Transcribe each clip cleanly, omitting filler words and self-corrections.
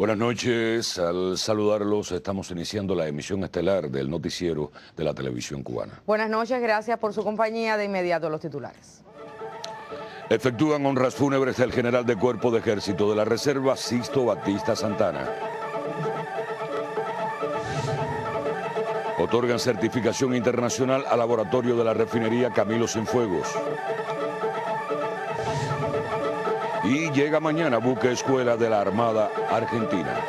Buenas noches, al saludarlos estamos iniciando la emisión estelar del noticiero de la televisión cubana. Buenas noches, gracias por su compañía. De inmediato los titulares. Efectúan honras fúnebres del general de Cuerpo de Ejército de la Reserva, Sixto Batista Santana. Otorgan certificación internacional al laboratorio de la refinería Camilo Cienfuegos. Y llega mañana buque escuela de la Armada Argentina.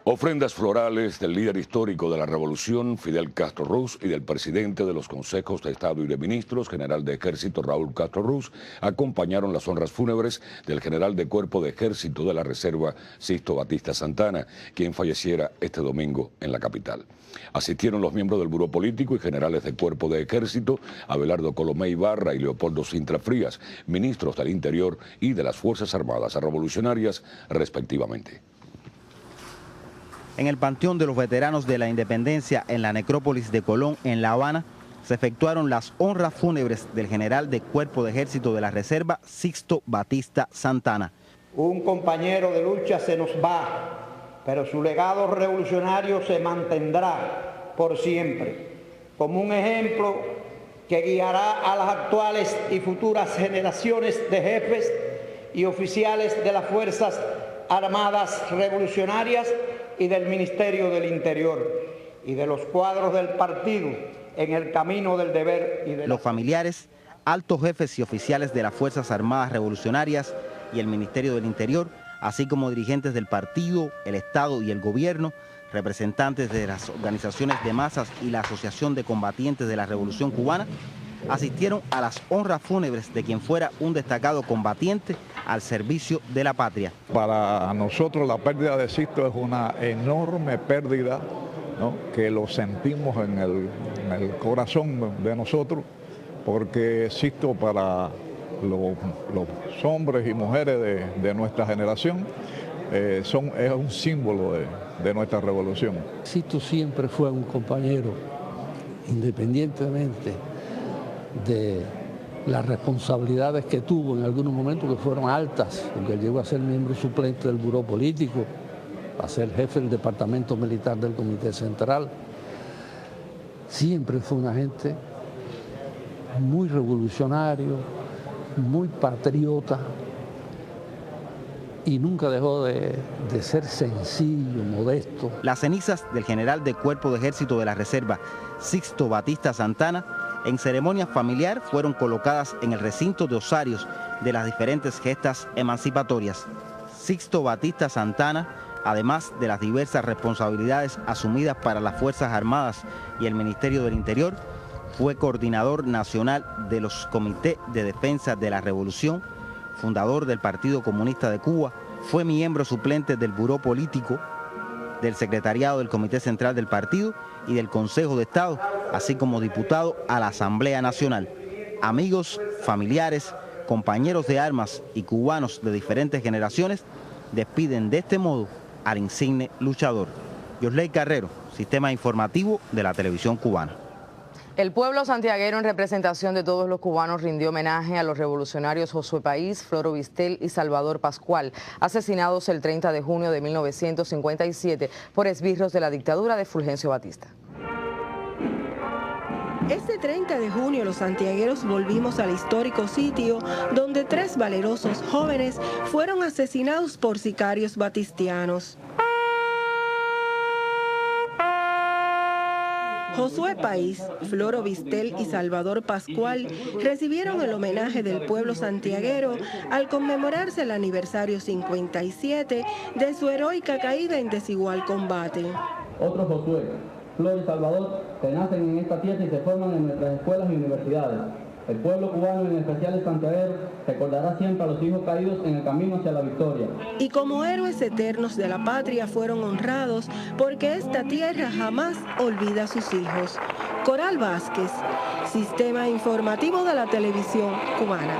Ofrendas florales del líder histórico de la revolución, Fidel Castro Ruz, y del presidente de los consejos de Estado y de Ministros, general de Ejército Raúl Castro Ruz, acompañaron las honras fúnebres del general de Cuerpo de Ejército de la Reserva, Sixto Batista Santana, quien falleciera este domingo en la capital. Asistieron los miembros del Buró Político y generales de Cuerpo de Ejército, Abelardo Colomé Ibarra y Leopoldo Sintra Frías, ministros del Interior y de las Fuerzas Armadas Revolucionarias, respectivamente. En el Panteón de los Veteranos de la Independencia, en la necrópolis de Colón, en La Habana, se efectuaron las honras fúnebres del general de Cuerpo de Ejército de la Reserva, Sixto Batista Santana. Un compañero de lucha se nos va, pero su legado revolucionario se mantendrá por siempre, como un ejemplo que guiará a las actuales y futuras generaciones de jefes y oficiales de las Fuerzas Armadas Revolucionarias y del Ministerio del Interior y de los cuadros del partido en el camino del deber y de los familiares, altos jefes y oficiales de las Fuerzas Armadas Revolucionarias y el Ministerio del Interior, así como dirigentes del partido, el Estado y el gobierno, representantes de las organizaciones de masas y la Asociación de Combatientes de la Revolución Cubana, asistieron a las honras fúnebres de quien fuera un destacado combatiente al servicio de la patria. Para nosotros la pérdida de Sixto es una enorme pérdida, ¿no?, que lo sentimos en el corazón de nosotros, porque Sixto para los hombres y mujeres de nuestra generación es un símbolo de nuestra revolución. Sixto siempre fue un compañero, independientemente de las responsabilidades que tuvo en algunos momentos que fueron altas, porque llegó a ser miembro suplente del Buró Político, a ser jefe del Departamento Militar del Comité Central. Siempre fue un agente muy revolucionario, muy patriota, y nunca dejó de ser sencillo, modesto. Las cenizas del general de Cuerpo de Ejército de la Reserva, Sixto Batista Santana, en ceremonia familiar fueron colocadas en el recinto de osarios de las diferentes gestas emancipatorias. Sixto Batista Santana, además de las diversas responsabilidades asumidas para las Fuerzas Armadas y el Ministerio del Interior, fue coordinador nacional de los Comités de Defensa de la Revolución, fundador del Partido Comunista de Cuba, fue miembro suplente del Buró Político, del Secretariado del Comité Central del Partido y del Consejo de Estado, así como diputado a la Asamblea Nacional. Amigos, familiares, compañeros de armas y cubanos de diferentes generaciones despiden de este modo al insigne luchador. Yosley Carrero, Sistema Informativo de la Televisión Cubana. El pueblo santiaguero, en representación de todos los cubanos, rindió homenaje a los revolucionarios Josué País, Floro Vistel y Salvador Pascual, asesinados el 30 de junio de 1957 por esbirros de la dictadura de Fulgencio Batista. Este 30 de junio los santiagueros volvimos al histórico sitio donde 3 valerosos jóvenes fueron asesinados por sicarios batistianos. Josué País, Floro Vistel y Salvador Pascual recibieron el homenaje del pueblo santiaguero al conmemorarse el aniversario 57 de su heroica caída en desigual combate. Otros Josué, Flor y Salvador, que nacen en esta tierra y se forman en nuestras escuelas y universidades. El pueblo cubano, en especial el santiaguero, recordará siempre a los hijos caídos en el camino hacia la victoria. Y como héroes eternos de la patria fueron honrados porque esta tierra jamás olvida a sus hijos. Coral Vázquez, Sistema Informativo de la Televisión Cubana.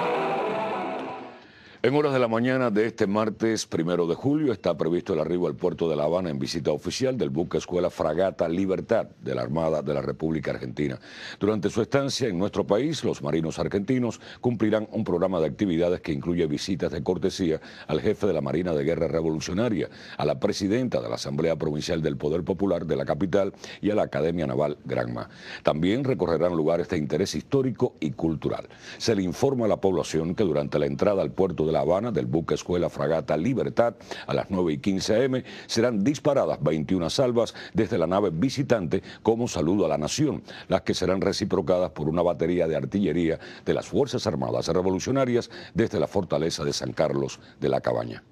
En horas de la mañana de este martes 1 de julio está previsto el arribo al puerto de La Habana en visita oficial del buque escuela Fragata Libertad de la Armada de la República Argentina. Durante su estancia en nuestro país, los marinos argentinos cumplirán un programa de actividades que incluye visitas de cortesía al jefe de la Marina de Guerra Revolucionaria, a la presidenta de la Asamblea Provincial del Poder Popular de la capital y a la Academia Naval Granma. También recorrerán lugares de interés histórico y cultural. Se le informa a la población que durante la entrada al puerto de La Habana del buque escuela Fragata Libertad a las 9:15 am serán disparadas 21 salvas desde la nave visitante como saludo a la nación, las que serán reciprocadas por una batería de artillería de las Fuerzas Armadas Revolucionarias desde la fortaleza de San Carlos de la Cabaña.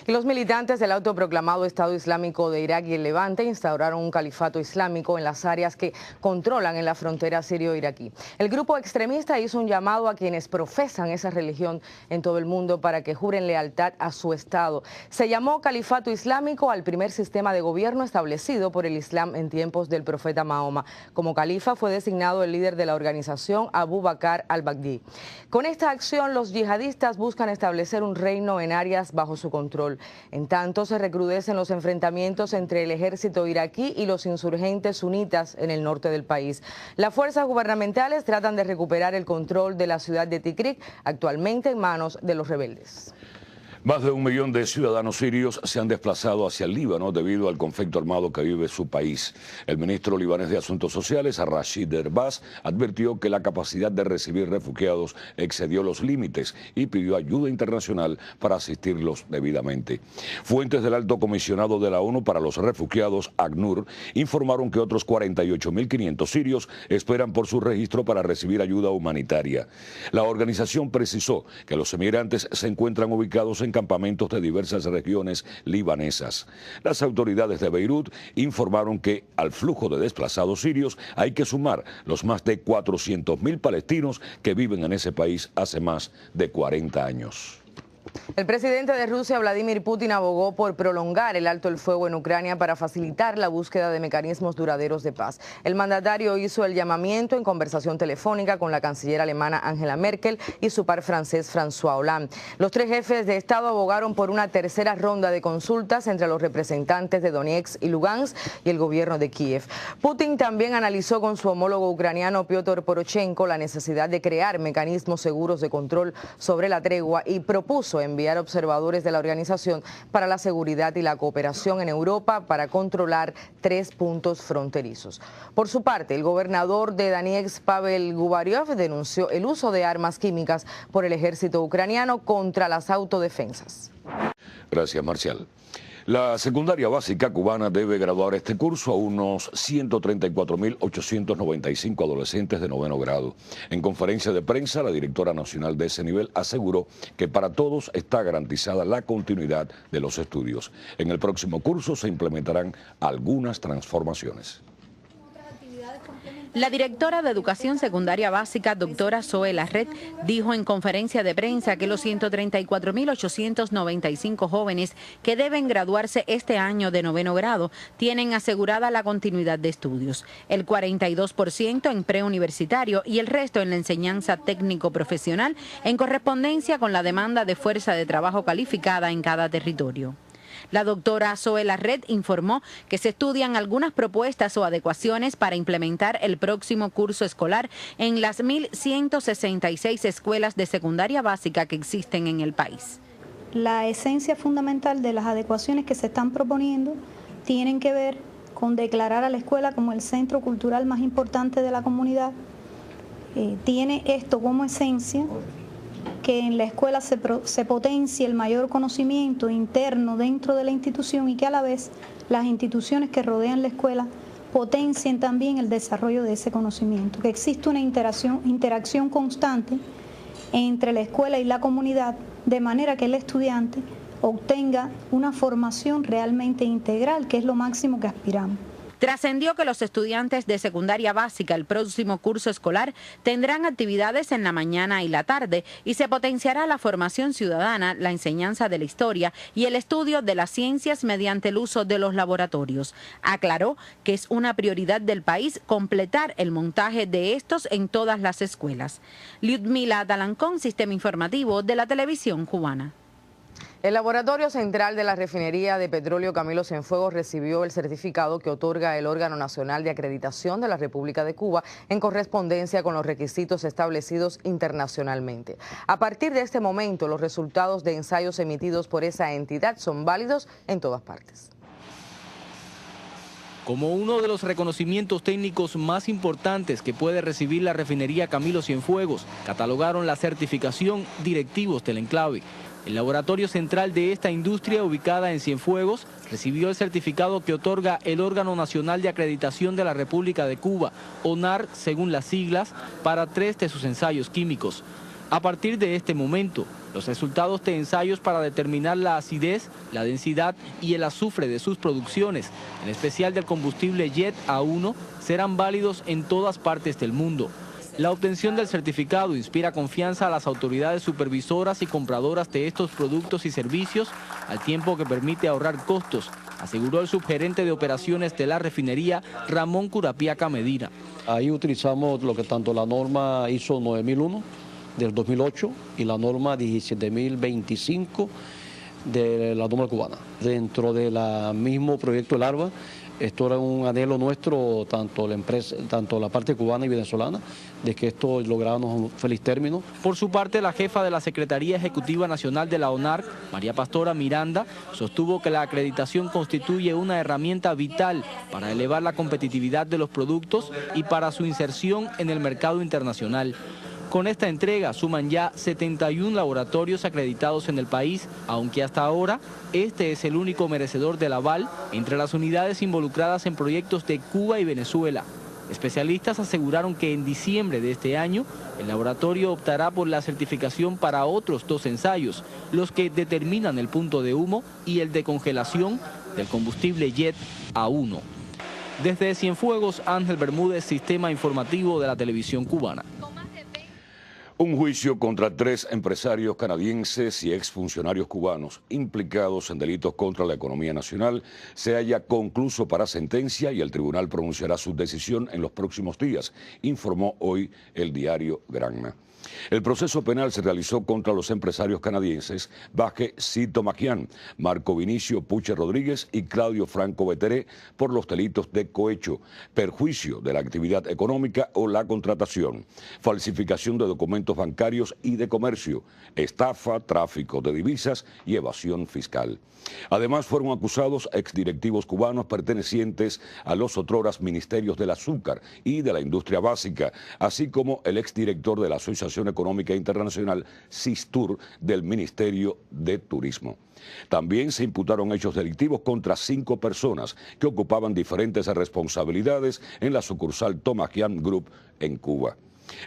Y los militantes del autoproclamado Estado Islámico de Irak y el Levante instauraron un califato islámico en las áreas que controlan en la frontera sirio-iraquí. El grupo extremista hizo un llamado a quienes profesan esa religión en todo el mundo para que juren lealtad a su Estado. Se llamó califato islámico al primer sistema de gobierno establecido por el Islam en tiempos del profeta Mahoma. Como califa fue designado el líder de la organización Abu Bakr al-Baghdadi. Con esta acción, los yihadistas buscan establecer un reino en áreas bajo su control. En tanto, se recrudecen los enfrentamientos entre el ejército iraquí y los insurgentes sunitas en el norte del país. Las fuerzas gubernamentales tratan de recuperar el control de la ciudad de Tikrit, actualmente en manos de los rebeldes. Más de 1 millón de ciudadanos sirios se han desplazado hacia el Líbano debido al conflicto armado que vive su país. El ministro libanés de Asuntos Sociales, Rashid Erbaz, advirtió que la capacidad de recibir refugiados excedió los límites y pidió ayuda internacional para asistirlos debidamente. Fuentes del Alto Comisionado de la ONU para los Refugiados, ACNUR, informaron que otros 48.500 sirios esperan por su registro para recibir ayuda humanitaria. La organización precisó que los emigrantes se encuentran ubicados en campamentos de diversas regiones libanesas. Las autoridades de Beirut informaron que al flujo de desplazados sirios hay que sumar los más de 400.000 palestinos que viven en ese país hace más de 40 años. El presidente de Rusia, Vladimir Putin, abogó por prolongar el alto el fuego en Ucrania para facilitar la búsqueda de mecanismos duraderos de paz. El mandatario hizo el llamamiento en conversación telefónica con la canciller alemana Angela Merkel y su par francés François Hollande. Los tres jefes de Estado abogaron por una tercera ronda de consultas entre los representantes de Donetsk y Lugansk y el gobierno de Kiev. Putin también analizó con su homólogo ucraniano Piotr Poroshenko la necesidad de crear mecanismos seguros de control sobre la tregua y propuso enviar observadores de la Organización para la Seguridad y la Cooperación en Europa para controlar 3 puntos fronterizos. Por su parte, el gobernador de Donetsk, Pavel Gubaryov, denunció el uso de armas químicas por el ejército ucraniano contra las autodefensas. Gracias, Marcial. La secundaria básica cubana debe graduar este curso a unos 134.895 adolescentes de 9º grado. En conferencia de prensa, la directora nacional de ese nivel aseguró que para todos está garantizada la continuidad de los estudios. En el próximo curso se implementarán algunas transformaciones. La directora de Educación Secundaria Básica, doctora Zoe Larret, dijo en conferencia de prensa que los 134.895 jóvenes que deben graduarse este año de 9º grado tienen asegurada la continuidad de estudios, el 42% en preuniversitario y el resto en la enseñanza técnico-profesional en correspondencia con la demanda de fuerza de trabajo calificada en cada territorio. La doctora Zoe Larret informó que se estudian algunas propuestas o adecuaciones para implementar el próximo curso escolar en las 1.166 escuelas de secundaria básica que existen en el país. La esencia fundamental de las adecuaciones que se están proponiendo tienen que ver con declarar a la escuela como el centro cultural más importante de la comunidad. Tiene esto como esencia que en la escuela se potencie el mayor conocimiento interno dentro de la institución y que a la vez las instituciones que rodean la escuela potencien también el desarrollo de ese conocimiento, que existe una interacción constante entre la escuela y la comunidad, de manera que el estudiante obtenga una formación realmente integral, que es lo máximo que aspiramos. Trascendió que los estudiantes de secundaria básica el próximo curso escolar tendrán actividades en la mañana y la tarde y se potenciará la formación ciudadana, la enseñanza de la historia y el estudio de las ciencias mediante el uso de los laboratorios. Aclaró que es una prioridad del país completar el montaje de estos en todas las escuelas. Lyudmila Talancón, Sistema Informativo de la Televisión Cubana. El Laboratorio Central de la Refinería de Petróleo Camilo Cienfuegos recibió el certificado que otorga el órgano nacional de acreditación de la República de Cuba en correspondencia con los requisitos establecidos internacionalmente. A partir de este momento, los resultados de ensayos emitidos por esa entidad son válidos en todas partes. Como uno de los reconocimientos técnicos más importantes que puede recibir la refinería Camilo Cienfuegos, catalogaron la certificación directivos del enclave. El laboratorio central de esta industria, ubicada en Cienfuegos, recibió el certificado que otorga el órgano nacional de acreditación de la República de Cuba, ONAR, según las siglas, para 3 de sus ensayos químicos. A partir de este momento, los resultados de ensayos para determinar la acidez, la densidad y el azufre de sus producciones, en especial del combustible Jet A1, serán válidos en todas partes del mundo. La obtención del certificado inspira confianza a las autoridades supervisoras y compradoras de estos productos y servicios, al tiempo que permite ahorrar costos, aseguró el subgerente de operaciones de la refinería, Ramón Curapiaca Medina. Ahí utilizamos lo que tanto la norma ISO 9001 del 2008 y la norma 17025 de la norma cubana. Dentro del mismo proyecto del ARBA, esto era un anhelo nuestro, tanto la empresa, tanto la parte cubana y venezolana, de que esto lográramos un feliz término. Por su parte, la jefa de la Secretaría Ejecutiva Nacional de la ONAR, María Pastora Miranda, sostuvo que la acreditación constituye una herramienta vital para elevar la competitividad de los productos y para su inserción en el mercado internacional. Con esta entrega suman ya 71 laboratorios acreditados en el país, aunque hasta ahora este es el único merecedor del aval entre las unidades involucradas en proyectos de Cuba y Venezuela. Especialistas aseguraron que en diciembre de este año el laboratorio optará por la certificación para otros 2 ensayos, los que determinan el punto de humo y el de congelación del combustible Jet A1. Desde Cienfuegos, Ángel Bermúdez, Sistema Informativo de la Televisión Cubana. Un juicio contra 3 empresarios canadienses y exfuncionarios cubanos implicados en delitos contra la economía nacional se halla concluso para sentencia y el tribunal pronunciará su decisión en los próximos días, informó hoy el diario Granma. El proceso penal se realizó contra los empresarios canadienses Baje Cito Maquian, Marco Vinicio Puche Rodríguez y Claudio Franco Veteré por los delitos de cohecho, perjuicio de la actividad económica o la contratación, falsificación de documentos bancarios y de comercio, estafa, tráfico de divisas y evasión fiscal. Además, fueron acusados exdirectivos cubanos pertenecientes a los otroras Ministerios del Azúcar y de la Industria Básica, así como el exdirector de la Asociación Económica Internacional, SISTUR, del Ministerio de Turismo. También se imputaron hechos delictivos contra 5 personas que ocupaban diferentes responsabilidades en la sucursal Tomaquian Group en Cuba.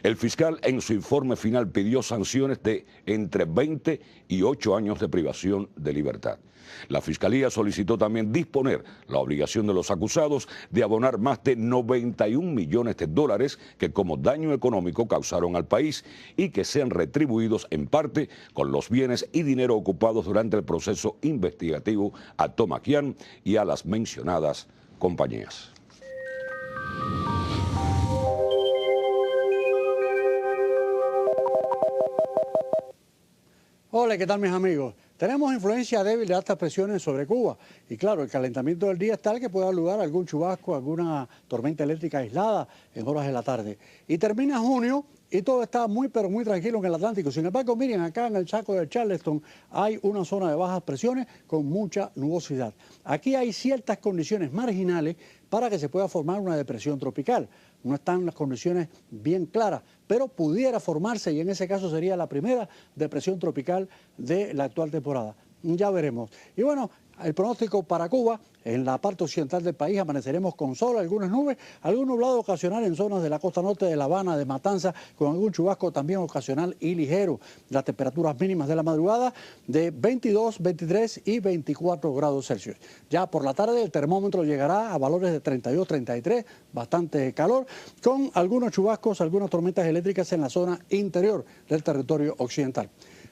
El fiscal en su informe final pidió sanciones de entre 20 y 8 años de privación de libertad. La Fiscalía solicitó también disponer la obligación de los acusados de abonar más de 91 millones de dólares que como daño económico causaron al país y que sean retribuidos en parte con los bienes y dinero ocupados durante el proceso investigativo a Tomaquian y a las mencionadas compañías. Hola, ¿qué tal mis amigos? Tenemos influencia débil de altas presiones sobre Cuba y claro, el calentamiento del día es tal que puede dar lugar a algún chubasco, alguna tormenta eléctrica aislada en horas de la tarde. Y termina junio y todo está muy pero muy tranquilo en el Atlántico. Sin embargo, miren, acá en el Chaco de Charleston hay una zona de bajas presiones con mucha nubosidad. Aquí hay ciertas condiciones marginales para que se pueda formar una depresión tropical. No están las condiciones bien claras, pero pudiera formarse y en ese caso sería la primera depresión tropical de la actual temporada. Ya veremos. Y bueno, El pronóstico para Cuba: en la parte occidental del país amaneceremos con sol, algunas nubes, algún nublado ocasional en zonas de la costa norte de La Habana, de Matanza, con algún chubasco también ocasional y ligero. Las temperaturas mínimas de la madrugada de 22, 23 y 24 grados Celsius. Ya por la tarde el termómetro llegará a valores de 32, 33, bastante calor, con algunos chubascos, algunas tormentas eléctricas en la zona interior del territorio occidental.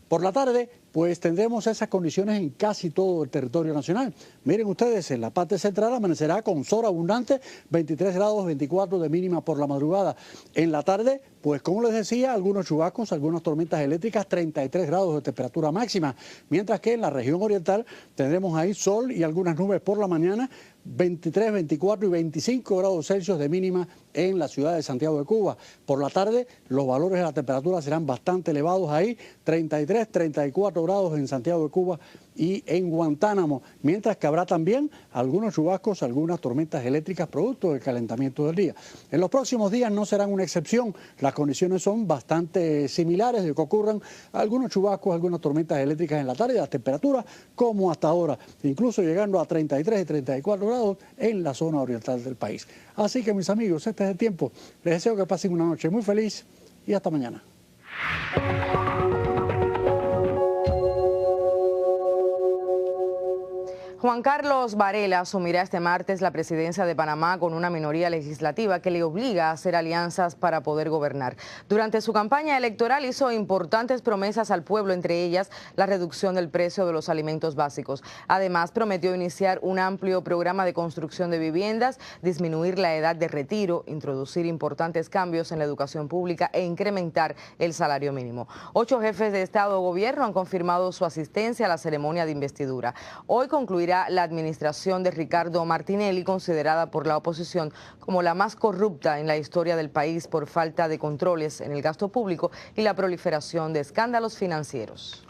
Por la tarde, pues tendremos esas condiciones en casi todo el territorio nacional. Miren ustedes, en la parte central amanecerá con sol abundante, 23 grados, 24 de mínima por la madrugada. En la tarde, pues como les decía, algunos chubascos, algunas tormentas eléctricas, 33 grados de temperatura máxima. Mientras que en la región oriental tendremos ahí sol y algunas nubes por la mañana, 23, 24 y 25 grados Celsius de mínima en la ciudad de Santiago de Cuba. Por la tarde, los valores de la temperatura serán bastante elevados ahí, 33, 34 grados en Santiago de Cuba y en Guantánamo, mientras que habrá también algunos chubascos, algunas tormentas eléctricas producto del calentamiento del día. En los próximos días no serán una excepción, las condiciones son bastante similares de que ocurran algunos chubascos, algunas tormentas eléctricas en la tarde, las temperaturas como hasta ahora, incluso llegando a 33 y 34 grados en la zona oriental del país. Así que mis amigos, este es el tiempo. Les deseo que pasen una noche muy feliz y hasta mañana. Juan Carlos Varela asumirá este martes la presidencia de Panamá con una minoría legislativa que le obliga a hacer alianzas para poder gobernar. Durante su campaña electoral hizo importantes promesas al pueblo, entre ellas la reducción del precio de los alimentos básicos. Además, prometió iniciar un amplio programa de construcción de viviendas, disminuir la edad de retiro, introducir importantes cambios en la educación pública e incrementar el salario mínimo. 8 jefes de Estado o Gobierno han confirmado su asistencia a la ceremonia de investidura. Hoy concluirá la administración de Ricardo Martinelli, considerada por la oposición como la más corrupta en la historia del país por falta de controles en el gasto público y la proliferación de escándalos financieros.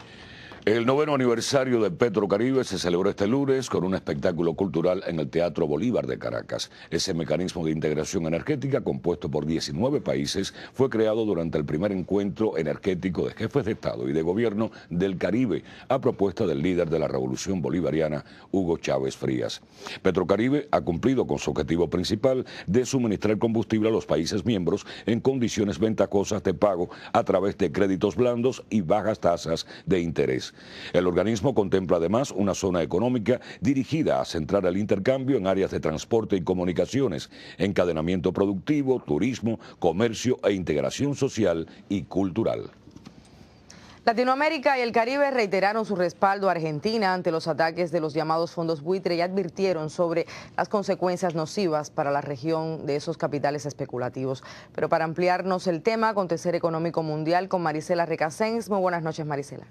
El 9º aniversario de Petrocaribe se celebró este lunes con un espectáculo cultural en el Teatro Bolívar de Caracas. Ese mecanismo de integración energética, compuesto por 19 países, fue creado durante el primer encuentro energético de jefes de Estado y de Gobierno del Caribe, a propuesta del líder de la Revolución Bolivariana, Hugo Chávez Frías. Petrocaribe ha cumplido con su objetivo principal de suministrar combustible a los países miembros en condiciones ventajosas de pago a través de créditos blandos y bajas tasas de interés. El organismo contempla además una zona económica dirigida a centrar el intercambio en áreas de transporte y comunicaciones, encadenamiento productivo, turismo, comercio e integración social y cultural. Latinoamérica y el Caribe reiteraron su respaldo a Argentina ante los ataques de los llamados fondos buitre y advirtieron sobre las consecuencias nocivas para la región de esos capitales especulativos. Pero para ampliarnos el tema, acontecer económico mundial con Marisela Recasens. Muy buenas noches, Marisela.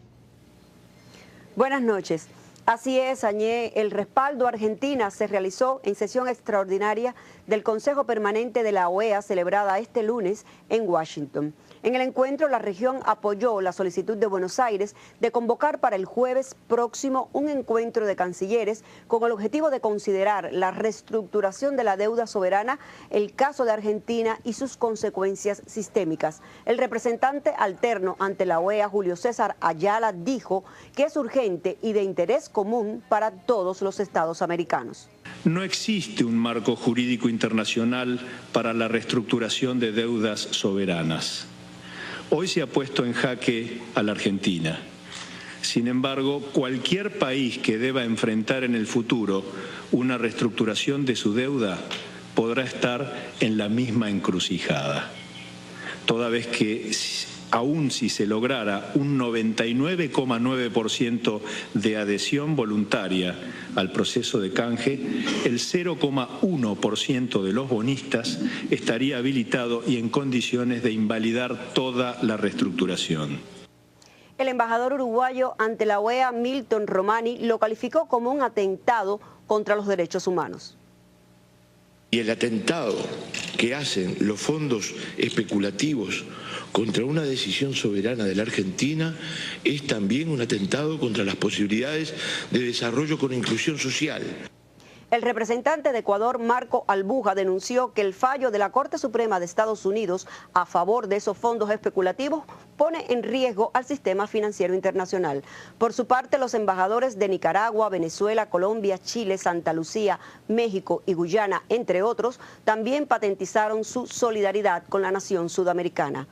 Buenas noches. Así es, Añé, el respaldo a Argentina se realizó en sesión extraordinaria del Consejo Permanente de la OEA celebrada este lunes en Washington. En el encuentro, la región apoyó la solicitud de Buenos Aires de convocar para el jueves próximo un encuentro de cancilleres con el objetivo de considerar la reestructuración de la deuda soberana, el caso de Argentina y sus consecuencias sistémicas. El representante alterno ante la OEA, Julio César Ayala, dijo que es urgente y de interés común para todos los estados americanos. No existe un marco jurídico internacional para la reestructuración de deudas soberanas. Hoy se ha puesto en jaque a la Argentina. Sin embargo, cualquier país que deba enfrentar en el futuro una reestructuración de su deuda podrá estar en la misma encrucijada, toda vez que aun si se lograra un 99,9% de adhesión voluntaria al proceso de canje, el 0,1% de los bonistas estaría habilitado y en condiciones de invalidar toda la reestructuración. El embajador uruguayo ante la OEA, Milton Romani, lo calificó como un atentado contra los derechos humanos. Y el atentado que hacen los fondos especulativos contra una decisión soberana de la Argentina es también un atentado contra las posibilidades de desarrollo con inclusión social. El representante de Ecuador, Marco Albuja, denunció que el fallo de la Corte Suprema de Estados Unidos a favor de esos fondos especulativos pone en riesgo al sistema financiero internacional. Por su parte, los embajadores de Nicaragua, Venezuela, Colombia, Chile, Santa Lucía, México y Guyana, entre otros, también patentizaron su solidaridad con la nación sudamericana.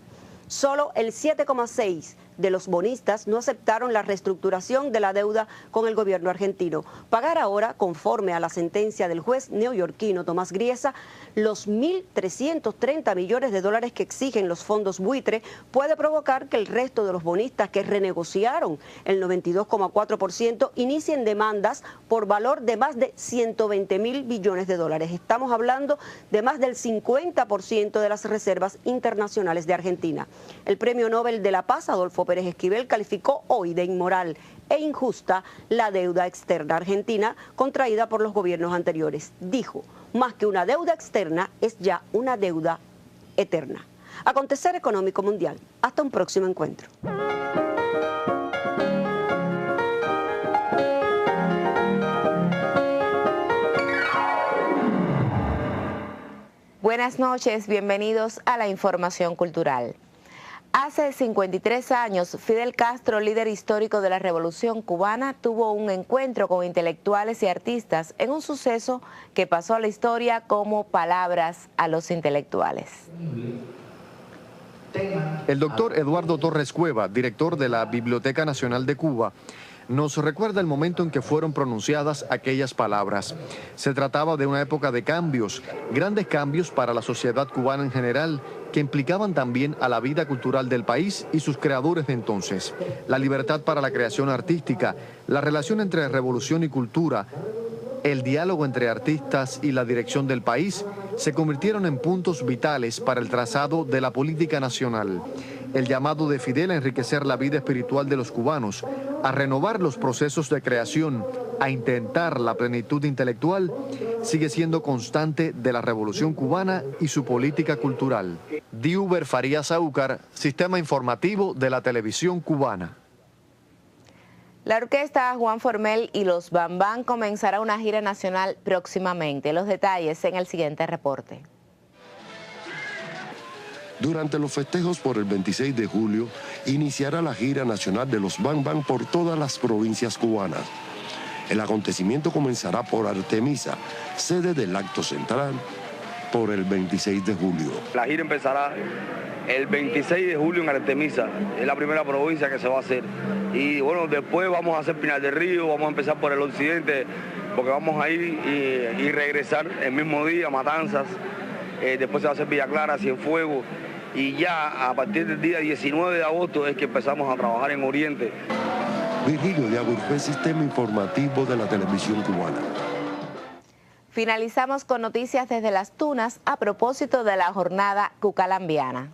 Solo el 7,6% de los bonistas no aceptaron la reestructuración de la deuda con el gobierno argentino. Pagar ahora, conforme a la sentencia del juez neoyorquino Tomás Griesa, los 1.330 millones de dólares que exigen los fondos buitre puede provocar que el resto de los bonistas que renegociaron el 92,4% inicien demandas por valor de más de 120.000 billones de dólares. Estamos hablando de más del 50% de las reservas internacionales de Argentina. El Premio Nobel de la Paz, Adolfo Pérez Esquivel, calificó hoy de inmoral e injusta la deuda externa argentina contraída por los gobiernos anteriores. Dijo, más que una deuda externa, es ya una deuda eterna. Acontecer económico mundial. Hasta un próximo encuentro. Buenas noches, bienvenidos a la información cultural. Hace 53 años, Fidel Castro, líder histórico de la Revolución Cubana, tuvo un encuentro con intelectuales y artistas en un suceso que pasó a la historia como palabras a los intelectuales. El doctor Eduardo Torres Cueva, director de la Biblioteca Nacional de Cuba, nos recuerda el momento en que fueron pronunciadas aquellas palabras. Se trataba de una época de cambios, grandes cambios para la sociedad cubana en general, que implicaban también a la vida cultural del país y sus creadores de entonces. La libertad para la creación artística, la relación entre revolución y cultura, el diálogo entre artistas y la dirección del país se convirtieron en puntos vitales para el trazado de la política nacional. El llamado de Fidel a enriquecer la vida espiritual de los cubanos, a renovar los procesos de creación, a intentar la plenitud intelectual, sigue siendo constante de la Revolución Cubana y su política cultural. Diuber Farías Aúcar, Sistema Informativo de la Televisión Cubana. La orquesta Juan Formel y los Bambán comenzará una gira nacional próximamente. Los detalles en el siguiente reporte. Durante los festejos por el 26 de julio, iniciará la gira nacional de los Bambán por todas las provincias cubanas. El acontecimiento comenzará por Artemisa, sede del acto central, por el 26 de julio. La gira empezará el 26 de julio en Artemisa, es la primera provincia que se va a hacer. Y bueno, después vamos a hacer Pinar del Río, vamos a empezar por el occidente, porque vamos a ir y regresar el mismo día, Matanzas, después se va a hacer Villa Clara, Cienfuegos, y ya a partir del día 19 de agosto es que empezamos a trabajar en Oriente. Virgilio de Agurfé, Sistema Informativo de la Televisión Cubana. Finalizamos con noticias desde Las Tunas a propósito de la jornada cucalambiana.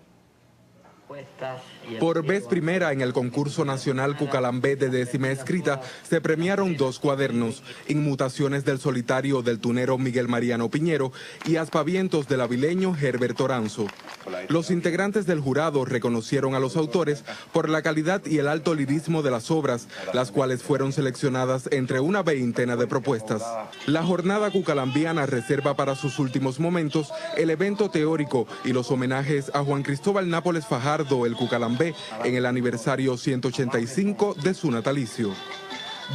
Por vez primera en el concurso nacional Cucalambé de décima escrita se premiaron 2 cuadernos, Inmutaciones del solitario del tunero Miguel Mariano Piñero y Aspavientos del avileño Herbert Toranzo. Los integrantes del jurado reconocieron a los autores por la calidad y el alto lirismo de las obras, las cuales fueron seleccionadas entre una veintena de propuestas. La jornada cucalambiana reserva para sus últimos momentos el evento teórico y los homenajes a Juan Cristóbal Nápoles Fajardo, el Cucalambé, en el aniversario 185 de su natalicio.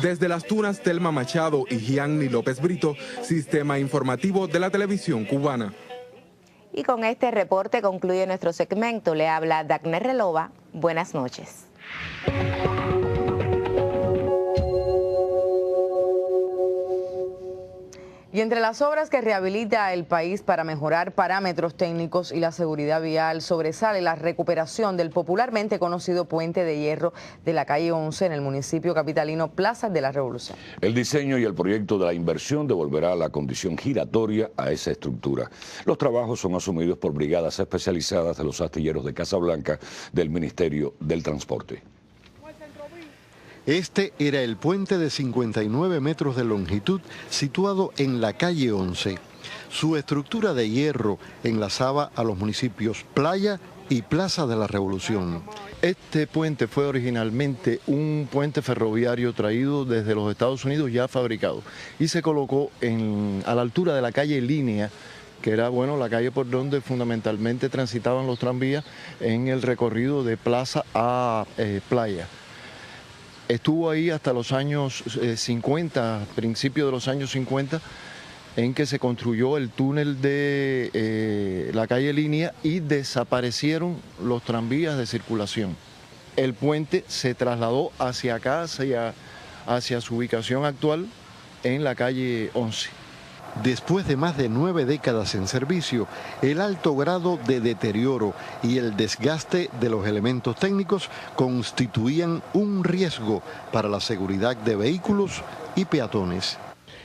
Desde Las Tunas, Telma Machado y Gianni López Brito, Sistema Informativo de la Televisión Cubana. Y con este reporte concluye nuestro segmento. Le habla Dagner Relova. Buenas noches. Y entre las obras que rehabilita el país para mejorar parámetros técnicos y la seguridad vial, sobresale la recuperación del popularmente conocido puente de hierro de la calle 11 en el municipio capitalino Plaza de la Revolución. El diseño y el proyecto de la inversión devolverá la condición giratoria a esa estructura. Los trabajos son asumidos por brigadas especializadas de los astilleros de Casablanca del Ministerio del Transporte. Este era el puente de 59 metros de longitud situado en la calle 11. Su estructura de hierro enlazaba a los municipios Playa y Plaza de la Revolución. Este puente fue originalmente un puente ferroviario traído desde los Estados Unidos ya fabricado y se colocó a la altura de la calle Línea, que era la calle por donde fundamentalmente transitaban los tranvías en el recorrido de plaza a playa. Estuvo ahí hasta los años 50, principios de los años 50, en que se construyó el túnel de la calle Línea y desaparecieron los tranvías de circulación. El puente se trasladó hacia acá, hacia su ubicación actual en la calle 11. Después de más de 9 décadas en servicio, el alto grado de deterioro y el desgaste de los elementos técnicos constituían un riesgo para la seguridad de vehículos y peatones.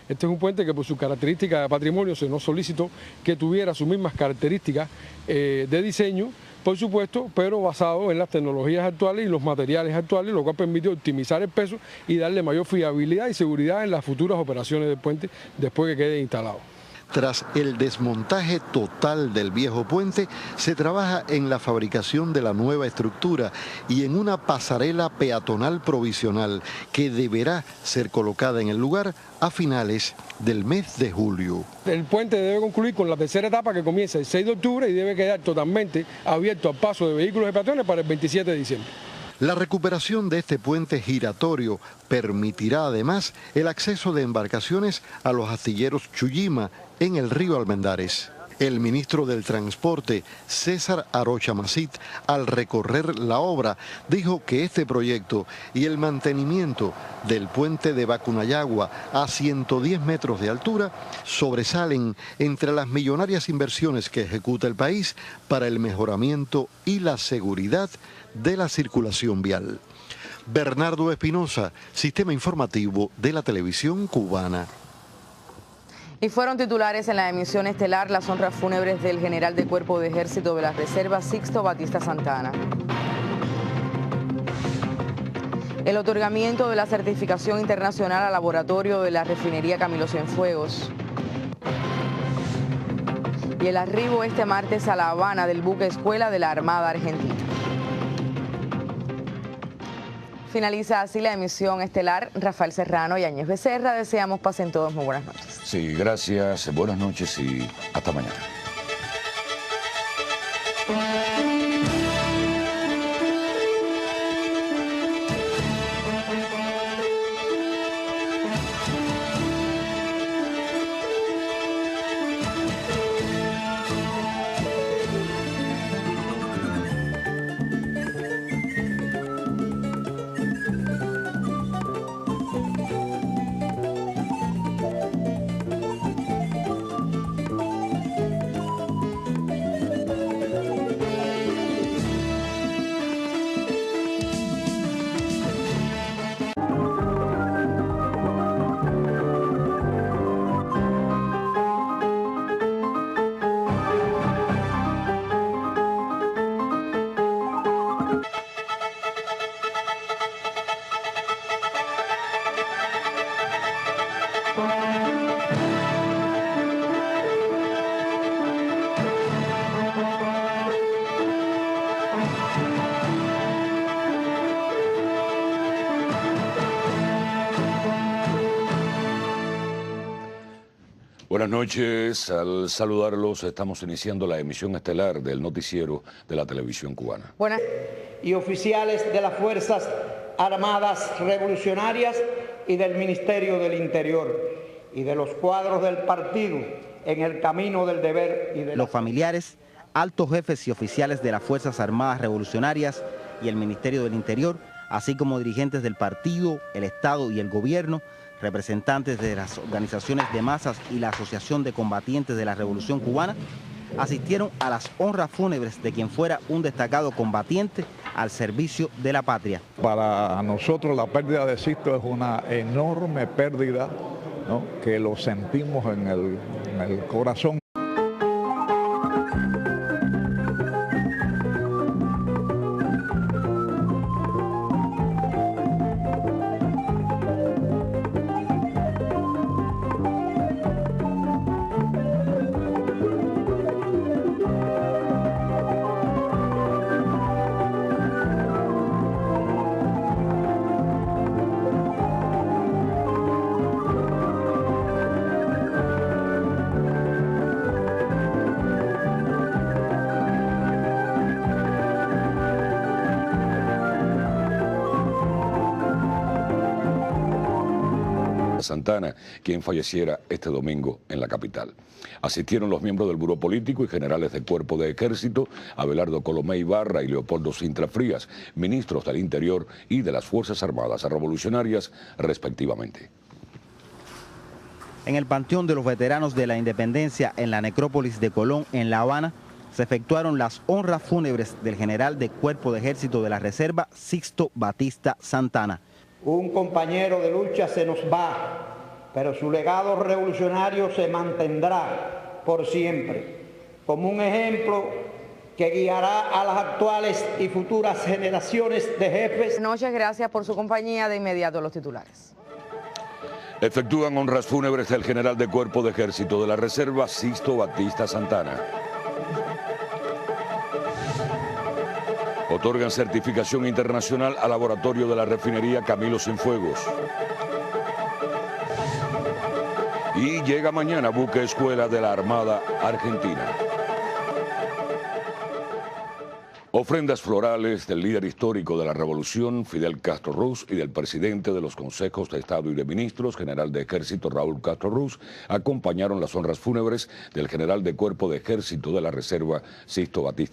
Este es un puente que por su característica de patrimonio se nos solicitó que tuviera sus mismas características de diseño, por supuesto, pero basado en las tecnologías actuales y los materiales actuales, lo cual permite optimizar el peso y darle mayor fiabilidad y seguridad en las futuras operaciones del puente después que quede instalado. Tras el desmontaje total del viejo puente, se trabaja en la fabricación de la nueva estructura y en una pasarela peatonal provisional que deberá ser colocada en el lugar a finales del mes de julio. El puente debe concluir con la tercera etapa que comienza el 6 de octubre y debe quedar totalmente abierto al paso de vehículos y peatones para el 27 de diciembre. La recuperación de este puente giratorio permitirá además el acceso de embarcaciones a los astilleros Chuyima en el río Almendares. El ministro del Transporte, César Arocha Macit, al recorrer la obra, dijo que este proyecto y el mantenimiento del puente de Bacunayagua a 110 metros de altura sobresalen entre las millonarias inversiones que ejecuta el país para el mejoramiento y la seguridad de la circulación vial. Bernardo Espinosa, Sistema Informativo de la Televisión Cubana. Y fueron titulares en la emisión estelar las honras fúnebres del general de Cuerpo de Ejército de la Reserva, Sixto Batista Santana. El otorgamiento de la certificación internacional al laboratorio de la refinería Camilo Cienfuegos. Y el arribo este martes a La Habana del buque escuela de la Armada Argentina. Finaliza así la emisión estelar. Rafael Serrano y Áñez Becerra, deseamos pasen todos muy buenas noches. Sí, gracias, buenas noches y hasta mañana. Buenas noches, al saludarlos estamos iniciando la emisión estelar del noticiero de la televisión cubana. Y oficiales de las Fuerzas Armadas Revolucionarias y del Ministerio del Interior y de los cuadros del partido en el camino del deber y de los familiares, altos jefes y oficiales de las Fuerzas Armadas Revolucionarias y el Ministerio del Interior, así como dirigentes del partido, el Estado y el gobierno, representantes de las organizaciones de masas y la Asociación de Combatientes de la Revolución Cubana, asistieron a las honras fúnebres de quien fuera un destacado combatiente al servicio de la patria. Para nosotros la pérdida de Sixto es una enorme pérdida, ¿no?, que lo sentimos en el corazón. Santana, quien falleciera este domingo en la capital. Asistieron los miembros del Buró Político y generales del Cuerpo de Ejército, Abelardo Colomé Ibarra y Leopoldo Sintra Frías, ministros del Interior y de las Fuerzas Armadas Revolucionarias, respectivamente. En el Panteón de los Veteranos de la Independencia, en la Necrópolis de Colón, en La Habana, se efectuaron las honras fúnebres del general del Cuerpo de Ejército de la Reserva, Sixto Batista Santana. Un compañero de lucha se nos va, pero su legado revolucionario se mantendrá por siempre, como un ejemplo que guiará a las actuales y futuras generaciones de jefes. Buenas noches, gracias por su compañía. De inmediato los titulares. Efectúan honras fúnebres del general de Cuerpo de Ejército de la Reserva, Sixto Batista Santana. Otorgan certificación internacional al laboratorio de la refinería Camilo Cienfuegos. Y llega mañana buque escuela de la Armada Argentina. Ofrendas florales del líder histórico de la revolución, Fidel Castro Ruz, y del presidente de los consejos de Estado y de Ministros, general de Ejército Raúl Castro Ruz, acompañaron las honras fúnebres del general de Cuerpo de Ejército de la Reserva, Sixto Batista